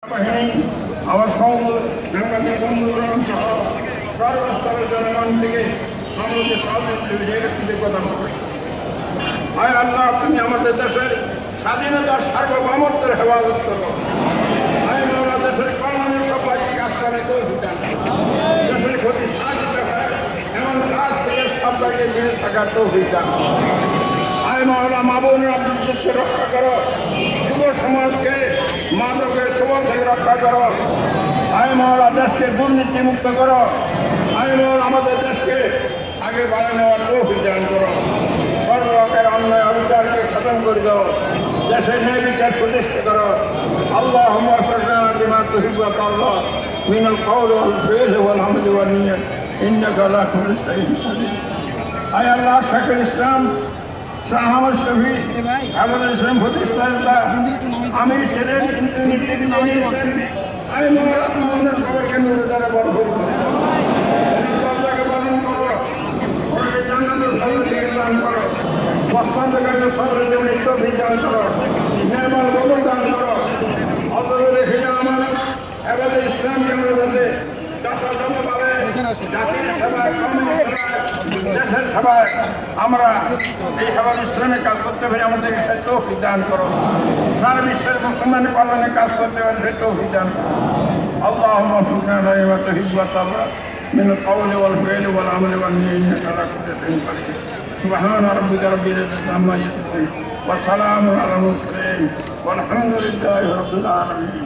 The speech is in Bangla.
আমার সাংবাদিক বন্ধুগণ সহ সর্বস্তরের জনগণ থেকে আমাদের কথা বলবে। হায় আল্লাহ, তুমি আমাদের দেশের স্বাধীনতার সার্বভৌমত্বের হেফাজত করো। হায় মাওলা, দেশের কল্যাণের সবাই কাজ করে দেশের ক্ষতি সাহায্য হয় এমন কাজ থেকে সবাইকে মিলে থাকার তৌফিক দান। হায় মাওলা, মা বোনের আপনাদেরকে রক্ষা করো, যুব সমাজকে মাদকের সুবল থেকে রক্ষা করো। হায় মাওলা, দেশকে দুর্নীতি মুক্ত করো। হায় মাওলা, আমাদের দেশকে আগে বাড়িয়ে নেওয়ার তৌফিক দান করো। সর্বরকের অন্যায় অবিচারকে খতম করে দাও, দেশের ন্যায় বিচার প্রতিষ্ঠা করো। আল্লাহুম্মা ফিরনা বিমা তুহিব্বু ওয়া তারদা মিনাল কওলি ওয়াল ফি'লি ওয়াল আমলি ওয়ান নিয়্যাত ইন্নাকা আলা কুল্লি শাইইন কাদির। হায় আল্লাহ, শেখুল ইসলাম শাহ আহমদ শফি আমাদের ইসলাম প্রতিষ্ঠাতা আমি ছিলেন, কিন্তু আমি আমাদের সবাইকে নূরের দ্বারা ভরপুর করো, পালন করো, জান্নাতের ফজিলত দান করো, বস্তান্তকারীদের সবরের জন্য তৌফিক দান করো, নেমাল বদল দান করো। অতএব রেখে যাও আমানত এবারে ইসলামকে আমরা যাতে যথাযথভাবে জাতির সেবায়, দেশের সেবায় আমরা এই হেফাজত ইসলামের কাজ করতে পারি, আমাদের তৌফিক দান করো। সারা বিশ্বের মুসলমানের কল্যাণে কাজ করতে পারি, সেই তৌফিক দান করো। আল্লাহুম্মা ফিরনা বিমা তুহিব্বু ওয়া তারদা মিনাল কওলি ওয়াল ফি'লি ওয়াল আমলি ওয়ান নিয়্যাতি ইন্নাকা আলা কুল্লি শাইইন কাদির। সুবহানা রাব্বিকা রাব্বিল ইজ্জাতি আম্মা ইয়াসিফুন ওয়া সালামুন আলাল মুরসালিন ওয়ালহামদুলিল্লাহি রাব্বিল আলামিন।